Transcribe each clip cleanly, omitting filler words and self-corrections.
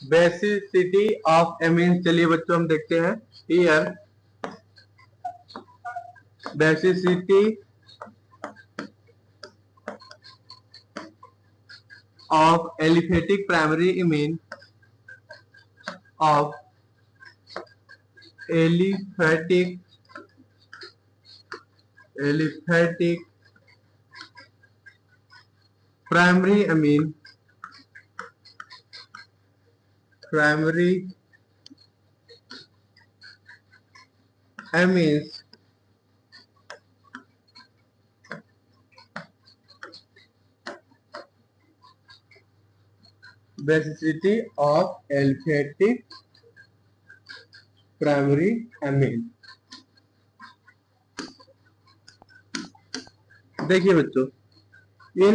Basicity of amine, चलिए बच्चों हम देखते हैं here basicity of aliphatic primary amine of aliphatic primary amines basicity of aliphatic primary amine। देखिए बच्चों, इन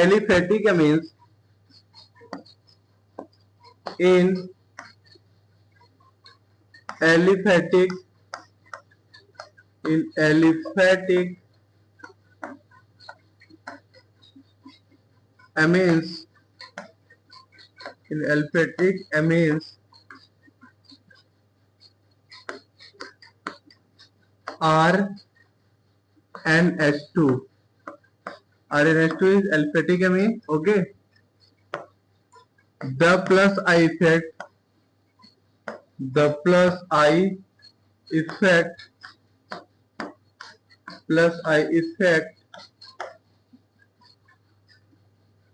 aliphatic amines in aliphatic amines in aliphatic amines are NH2 is aliphatic amine, okay। The plus I effect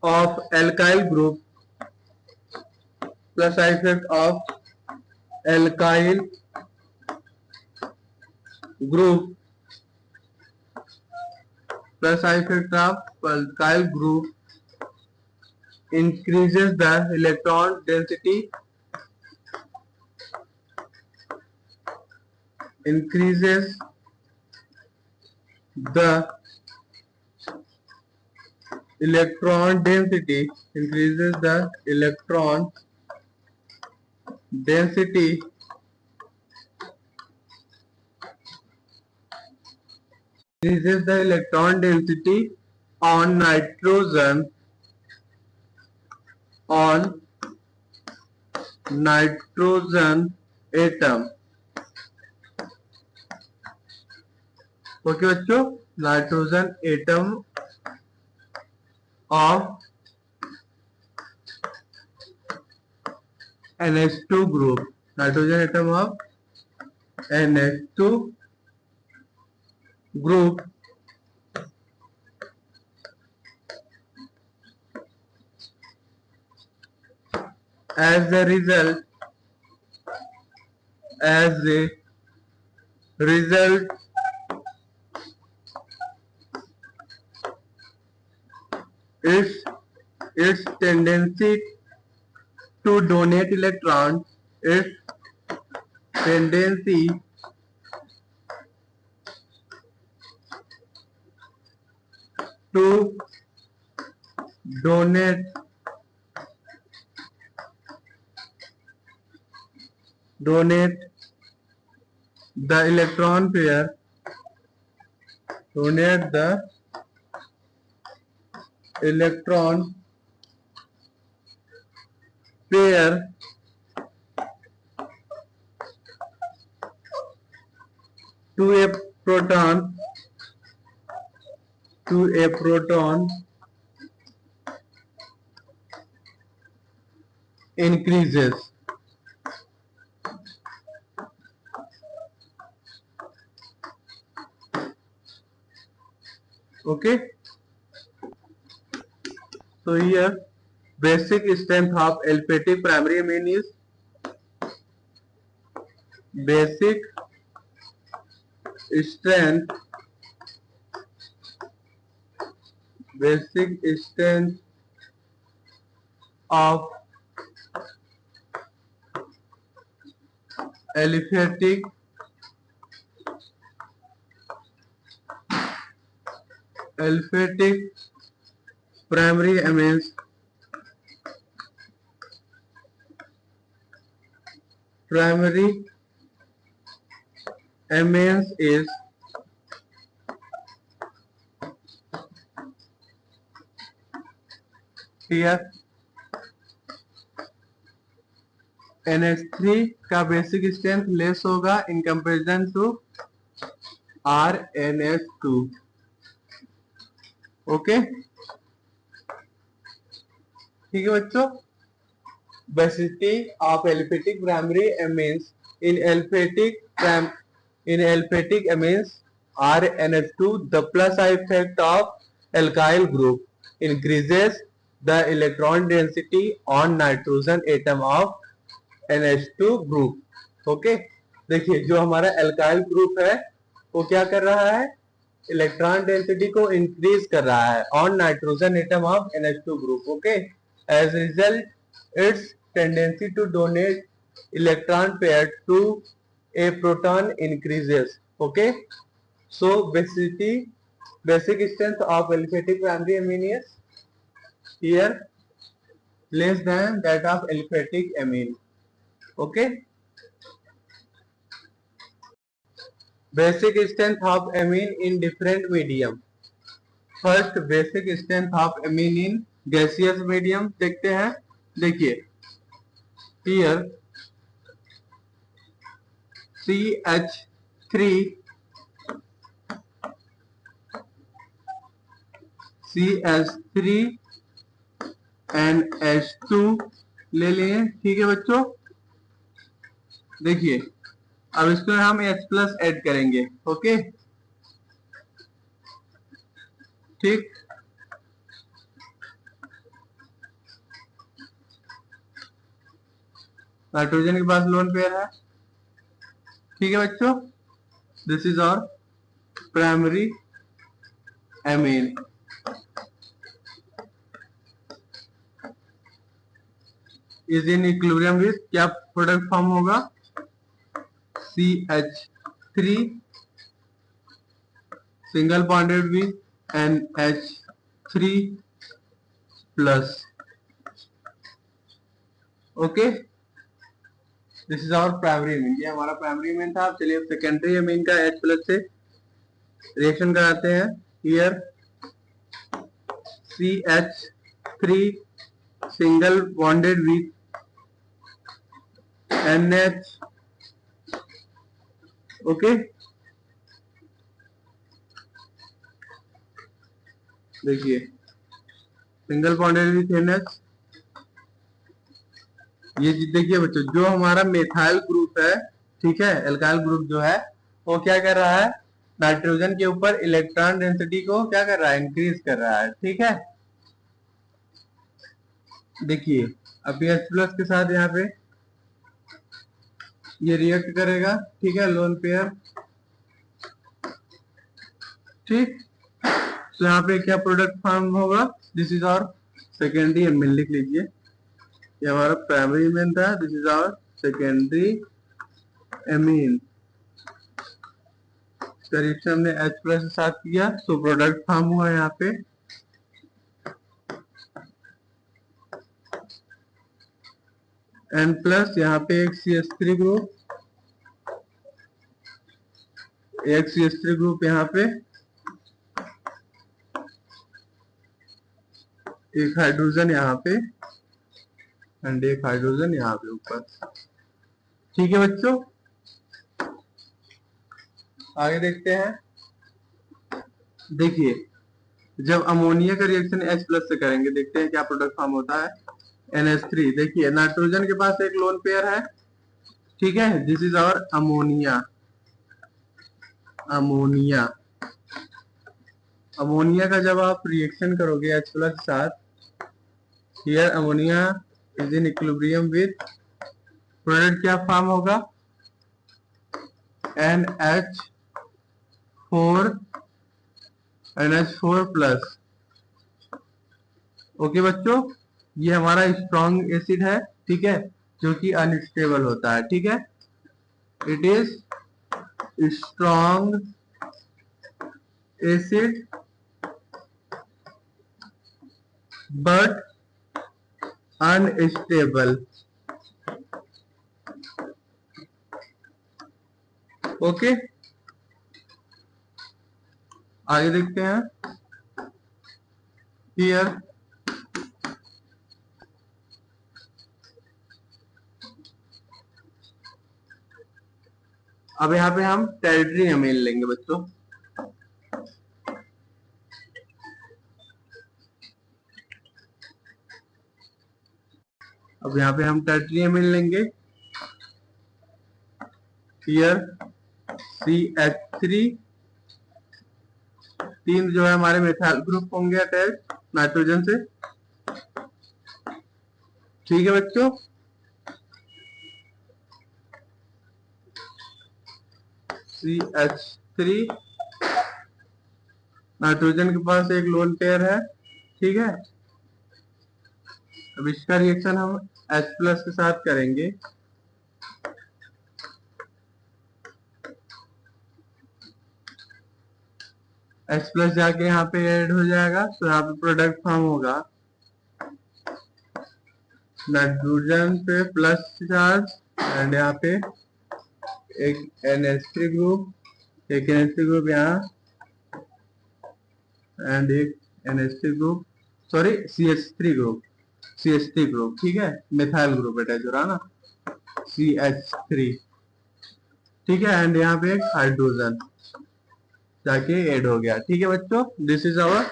of alkyl group plus I effect of alkyl group plus I effect of alkyl group increases the electron density increases the electron density increases the electron density increases the electron density on nitrogen atom। Okay बच्चों, nitrogen atom of NH2 group, nitrogen atom of NH2 group as a result its tendency to donate electrons to donate the electron pair to a proton increases। Okay, so here basic strength of aliphatic primary amine is basic strength of aliphatic primary amines is here NH3 का basic strength less होगा in comparison to RNH2। Okay, ठीक है बच्चों। Basicity of aliphatic primary amines in एल्फेटिक amines RNH2, the plus effect of alkyl group increases the electron density on nitrogen atom of NH2 group. Okay, देखिए जो हमारा alkyl group है वो क्या कर रहा है, इलेक्ट्रॉन डेंसिटी को इंक्रीज कर रहा है on nitrogen atom of NH2 group. Okay, as result its tendency to donate electron pair to a proton increases. Okay, so basic strength of aliphatic primary amine is here less than that of aliphatic amine। Okay, basic strength of amine in different medium। First basic strength of amine in gaseous medium देखते हैं। देखिए here CH3 and H2 ले लिए, ठीक है बच्चों। देखिए अब इसमें हम H प्लस एड करेंगे। ओके, ठीक, नाइट्रोजन के पास लोन पेयर है, ठीक है बच्चों। This is our primary amine. Is in equilibrium with, क्या प्रोडक्ट फॉर्म होगा, CH3 single bonded with NH3 plus. Okay, this is our primary amine, ये हमारा प्राइमरी अमीन था। चलिए सेकेंडरी अमीन का H प्लस से रिएक्शन कराते हैं। Here CH3 single bonded with NH। Okay, देखिए सिंगल बॉन्डेड विद NH। ये देखिए बच्चों जो हमारा मेथाइल ग्रुप है, ठीक है, एल्काइल ग्रुप जो है वो क्या कर रहा है, नाइट्रोजन के ऊपर इलेक्ट्रॉन डेंसिटी को क्या कर रहा है, इंक्रीज कर रहा है, ठीक है। देखिए अब H प्लस के साथ यहाँ पे ये रिएक्ट करेगा, ठीक है, लोन पेयर, ठीक। तो यहाँ पे क्या प्रोडक्ट फॉर्म होगा, this is our secondary amine, लिख लीजिए। ये हमारा प्राइमरी एमीन था, this is our secondary amine. Reaction हमने H प्लस के साथ किया तो प्रोडक्ट फॉर्म हुआ यहाँ पे N प्लस, यहाँ पे एक CH3 ग्रुप, एक CH3 ग्रुप यहाँ पे, एक हाइड्रोजन यहाँ पे एंड एक हाइड्रोजन यहाँ पे ऊपर, ठीक है बच्चों। आगे देखते हैं। देखिए जब अमोनिया का रिएक्शन H प्लस से करेंगे, देखते हैं क्या प्रोडक्ट फॉर्म होता है, NH3। देखिए नाइट्रोजन के पास एक लोन पेयर है, ठीक है, this is our ammonia. Ammonia ammonia का जब आप रिएक्शन करोगे H प्लस के साथ, here ammonia is in equilibrium with, product क्या फॉर्म होगा, NH4 प्लस। ओके बच्चों, ये हमारा स्ट्रॉन्ग एसिड है, ठीक है, जो कि अनस्टेबल होता है, ठीक है, it is strong acid but unstable. Okay, आगे देखते हैं। हियर अब यहाँ पे हम टेरिटरी अमीन लेंगे बच्चों। अब यहाँ पे हम टेरिटरी अमीन लेंगे। हियर CH3 तीन जो है हमारे मेथाइल ग्रुप होंगे अटैच नाइट्रोजन से। ठीक है बच्चों, CH3 नाइट्रोजन के पास एक लोन पेयर है। ठीक है, अब इसका रिएक्शन हम H प्लस के साथ करेंगे। H प्लस जाके यहाँ पे ऐड हो जाएगा, तो यहाँ पे प्रोडक्ट फॉर्म होगा नाइट्रोजन पे प्लस चार्ज एंड यहाँ पे एक NH3 ग्रुप, एक NH3 ग्रुप यहाँ एंड एक NH3 group, sorry CH3 group, CH3 group. ठीक है, मिथाइल ग्रुप अटैच हो रहा ना, CH3। ठीक है, एंड यहाँ पे एक हाइड्रोजन जाके ऐड हो गया। ठीक है बच्चों, this is our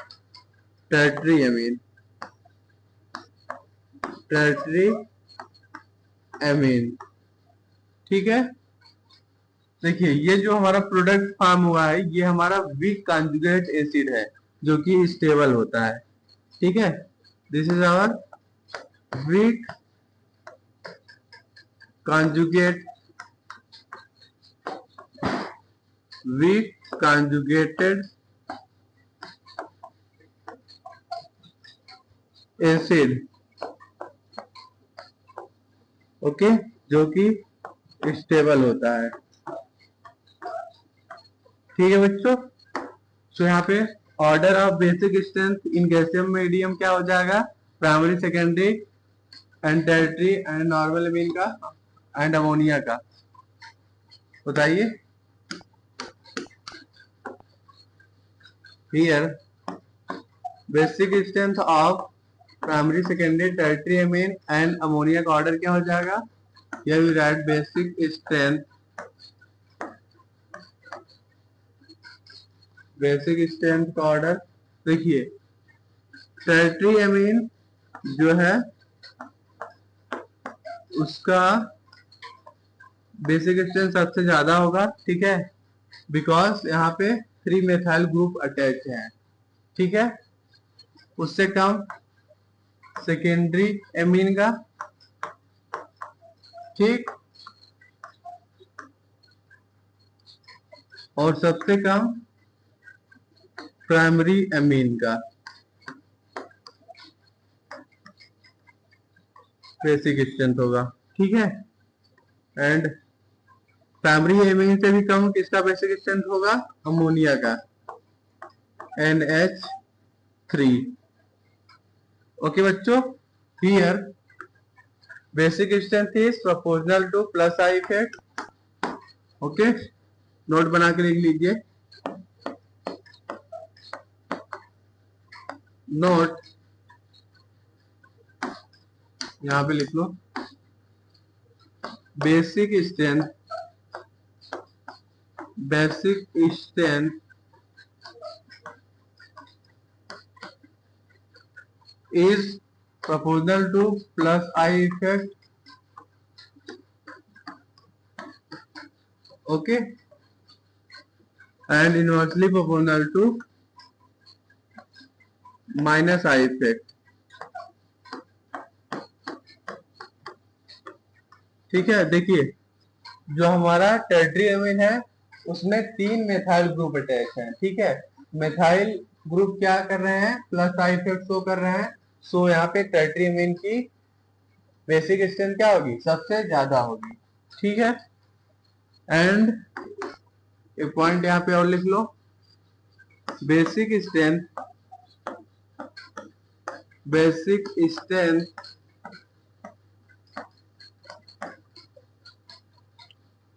tertiary amine, tertiary amine. ठीक है, देखिए ये जो हमारा प्रोडक्ट फॉर्म हुआ है ये हमारा वीक कॉन्जुगेट एसिड है जो कि स्टेबल होता है। ठीक है, this is our weak conjugate, weak conjugated acid, okay, जो कि स्टेबल होता है। ठीक है बच्चों, तो यहाँ पे order of basic strength in gaseous medium क्या हो जाएगा, primary secondary and tertiary and normal amine का एंड अमोनिया का, बताइए। Here basic strength of primary secondary tertiary amine and ammonia का ऑर्डर क्या हो जाएगा, here we write basic strength, basic strength का ऑर्डर। देखिए टेरिटरी अमीन जो है उसका बेसिक स्ट्रेंथ सबसे ज्यादा होगा। ठीक है, बिकॉज यहाँ पे 3 मेथाइल ग्रुप अटैच है। ठीक है, उससे कम सेकेंडरी एमीन का, ठीक, और सबसे कम प्राइमरी एमीन का बेसिक स्ट्रेंथ होगा। ठीक है, एंड प्राइमरी एमीन से भी कम किसका बेसिक स्ट्रेंथ होगा, अमोनिया का, NH3। ओके बच्चों, here basic strength is proportional to plus I effect. Okay, note बना के लिख लीजिए, नोट यहाँ पे लिख लो, basic strength, basic strength is proportional to plus I effect, okay, and inversely proportional to minus I effect। ठीक है, देखिए जो हमारा टेरिटरी अमीन है उसमें 3 मेथाइल ग्रुप अटैच हैं। ठीक है, मेथाइल ग्रुप क्या कर रहे हैं, प्लस आई इफेक्ट शो कर रहे हैं। सो यहाँ पे टेरिटरी अमीन की बेसिक स्ट्रेंथ क्या होगी, सबसे ज्यादा होगी। ठीक है, एंड एक पॉइंट यहाँ पे और लिख लो, basic strength, basic strength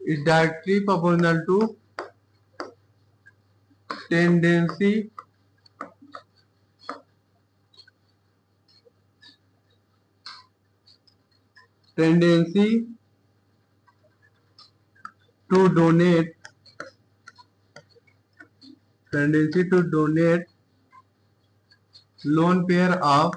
is directly proportional to tendency to donate lone pair of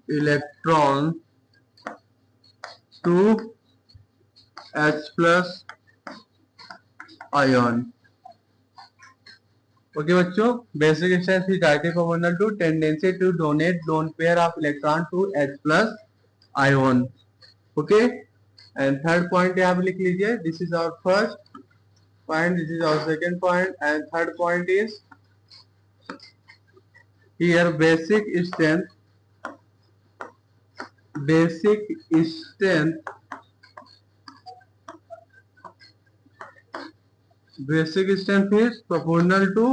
electrons to H plus ion. Okay बच्चों, basic strength is directly proportional to tendency to donate lone pair of electron to H plus ion. Okay, and third point यहाँ पे लिख लीजिए. This is our first point, this is our second point, and third point is here basic strength is proportional to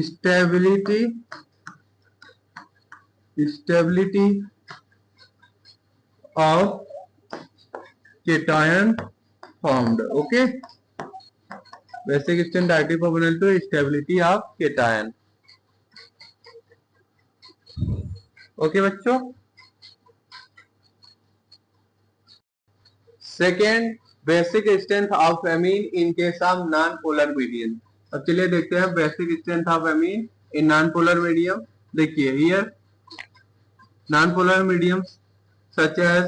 stability of cation formed. Okay, basic strength directly proportional to stability of cation. Okay बच्चों, second basic strength of amine in case of non polar medium. अब चलिए देखते हैं basic strength of amine in non polar medium. देखिए here non polar medium such as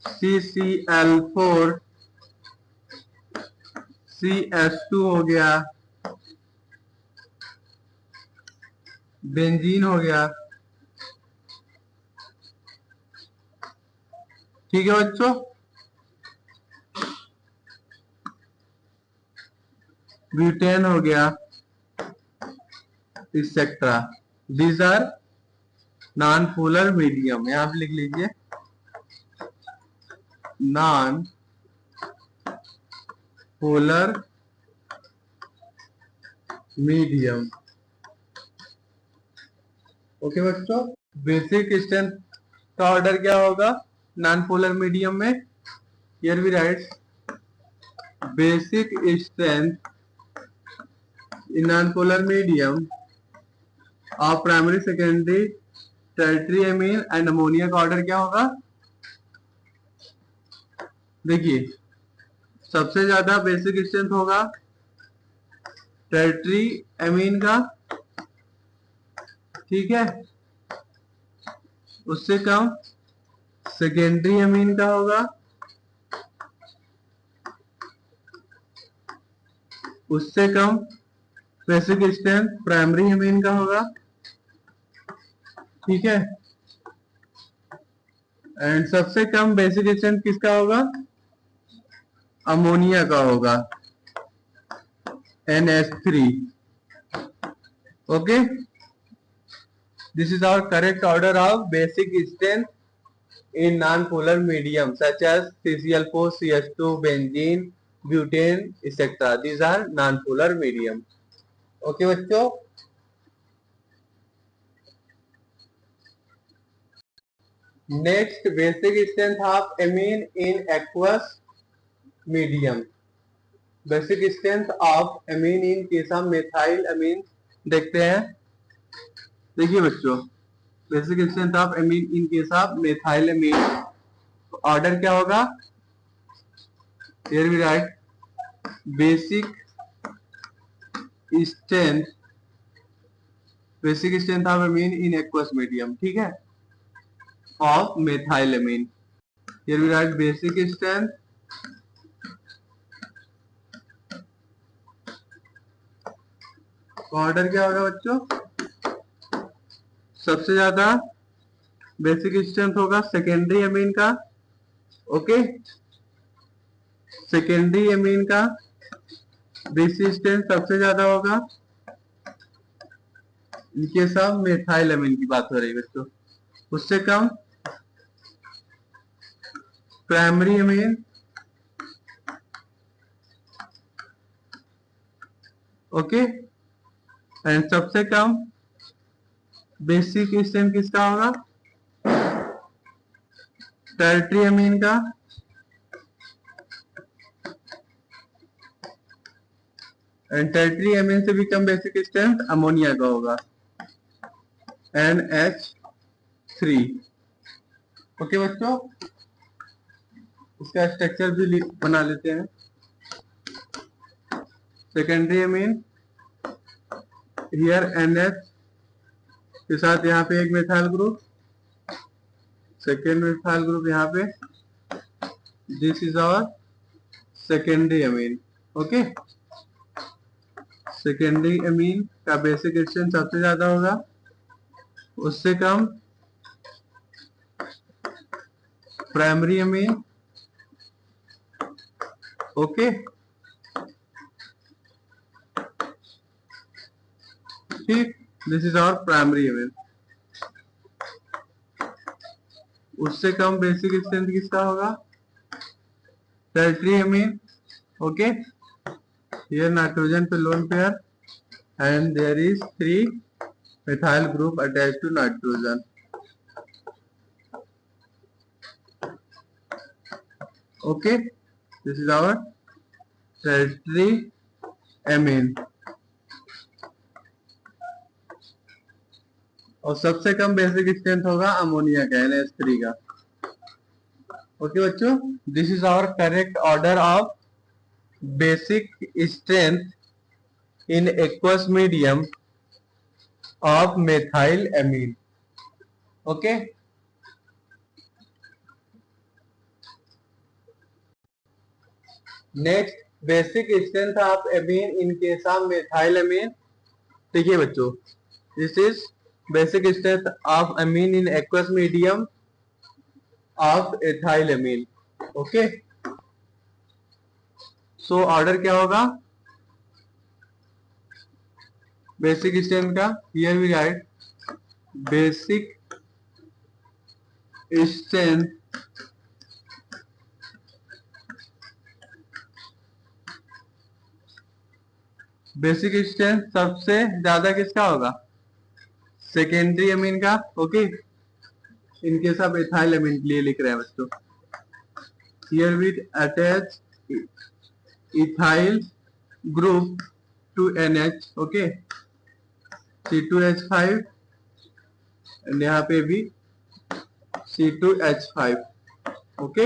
CCl4 CS2 हो गया, benzene हो गया. ठीक है बच्चों, ब्यूटेन हो गया, etcetera. These are non polar medium. यहां पे लिख लीजिए नॉन पोलर मीडियम. ओके बच्चों, बेसिक स्ट्रेंथ का ऑर्डर क्या होगा नॉन पोलर मीडियम में? Here we write basic strength in non polar medium of primary, secondary, tertiary amine and ammonia का ऑर्डर क्या होगा? देखिए सबसे ज्यादा बेसिक स्ट्रेंथ होगा टर्टियरी एमीन का, ठीक है. उससे कम सेकेंडरी एमीन का होगा, उससे कम बेसिक स्ट्रेंथ प्राइमरी एमीन का होगा, ठीक है. एंड सबसे कम बेसिक स्ट्रेंथ किसका होगा? अमोनिया का होगा, NH3. Okay, this is our correct order of basic strength in non-polar medium such as CCl4, CH2, benzene, butane, etc. These are non-polar medium. Okay बच्चों, next basic strength of amine in aqueous medium. Basic strength of amine in case of methyl amine देखते हैं. देखिए बच्चों, basic strength of amine in case of methyl amine order क्या होगा? Here we write basic strength of amine in aqueous medium, ठीक है, of methyl amine. Here we write basic strength order क्या होगा बच्चों? सबसे ज्यादा बेसिक स्ट्रेंथ होगा सेकेंडरी एमीन का. ओके, सेकेंडरी एमीन का बेसिक स्ट्रेंथ सबसे ज्यादा होगा. इनके साथ मेथाइल एमीन की बात हो रही है बच्चों. उससे कम प्राइमरी एमीन. ओके, एंड सबसे कम बेसिक स्ट्रेंथ किसका होगा? टर्टियरी एमीन का. एंड टर्टरी एमीन से भी कम बेसिक स्ट्रेंथ अमोनिया का होगा, NH3। ओके बच्चों, इसका स्ट्रक्चर भी बना लेते हैं। सेकेंडरी एमीन, हियर NH के साथ यहाँ पे एक methyl group, second methyl group यहाँ पे, this is our secondary amine. Okay, secondary amine का बेसिक स्ट्रेंथ सबसे ज्यादा होगा, उससे कम प्राइमरी एमीन। ओके, ठीक, this is our primary amine. उससे कम बेसिक स्ट्रेंथ किसका होगा? Tertiary amine. Okay, here nitrogen पे lone pair and there is 3 methyl group attached to nitrogen. Okay, this is our tertiary amine. और सबसे कम basic strength होगा अमोनिया का, NH3 का। ओके बच्चों, this is our correct order of basic strength in aqueous medium of methyl amine. Okay, next, basic strength of amine in case of methyl amine. देखिए बच्चों, this is basic strength of amine in aqueous medium of ethyl amine. Okay, so order क्या होगा basic strength का? Here we write basic strength basic strength सबसे ज्यादा किसका होगा? Secondary amine का। ओके, इनके सब एथाइल एमीन के लिए लिख रहे हैं बच्चों। Here we attach ethyl group to NH। Okay, C2H5 and यहाँ पे भी C2H5। ओके,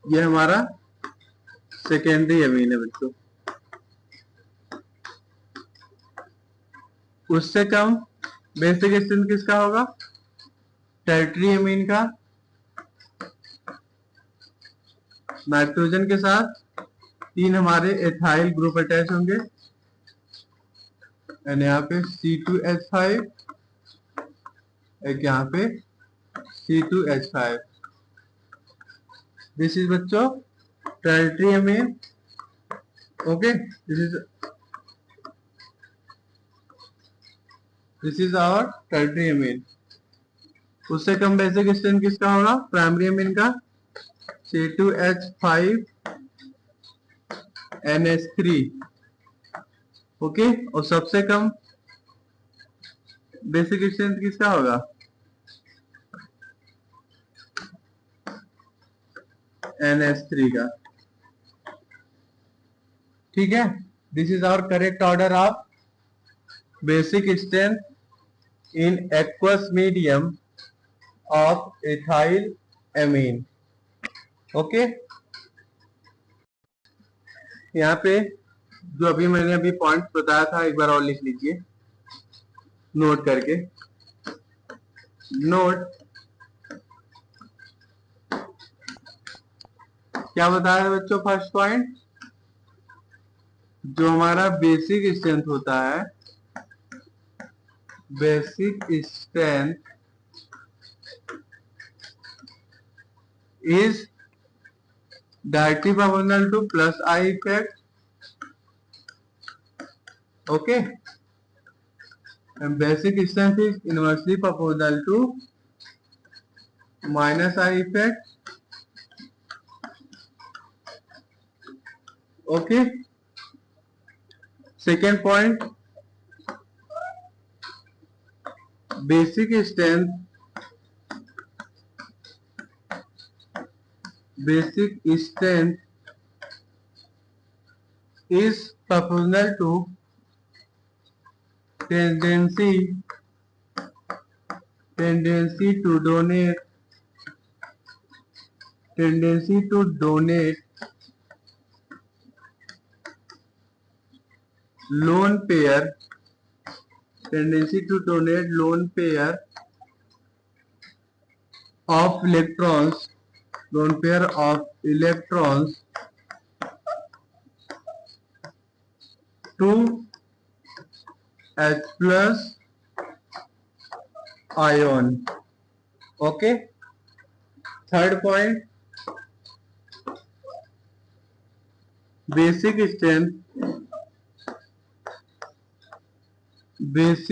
ये हमारा सेकेंडरी एमीन है बच्चों। उससे कम बेसिक स्ट्रेंथ किसका होगा? टर्टरी एमीन का। नाइट्रोजन के साथ 3 हमारे एथाइल ग्रुप अटैच होंगे एंड यहाँ पे C2H5, एक यहाँ पे C2H5। दिस इज बच्चों tertiary amine. Okay, this is our tertiary amine. उससे कम बेसिक स्ट्रेंथ किसका होगा? प्राइमरी एमीन का, C2H5 NH3। ओके, और सबसे कम बेसिक स्ट्रेंथ किसका होगा? NH3 का। ठीक है, this is our correct order of basic strength in aqueous medium of ethyl amine. Okay, यहाँ पे जो अभी मैंने अभी पॉइंट बताया था एक बार और लिख लीजिए नोट करके। नोट क्या बताया बच्चों? फर्स्ट पॉइंट, जो हमारा बेसिक स्ट्रेंथ होता है, basic strength is directly proportional to plus I effect. Okay, and basic strength is inversely proportional to minus I effect. Okay, second point, basic strength is proportional to tendency to donate lone pair of electrons to H plus ion. Okay. Third point, basic strength is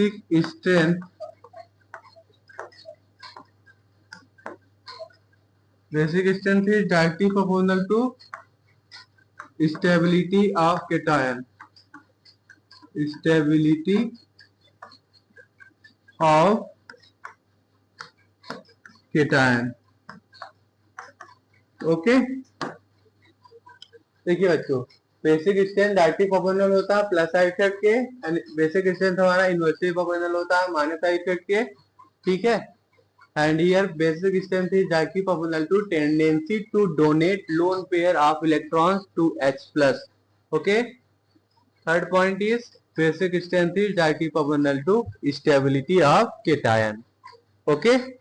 directly proportional to stability of cation. Okay, देखिए बच्चों, basic strength directly proportional होता है plus side effect के, and basic strength हमारा inversely proportional होता है minus side effect के, ठीक है। And here basic strength is directly proportional to tendency to donate lone pair of electrons to H plus. Okay. Third point is basic strength is directly proportional to stability of cation. Okay.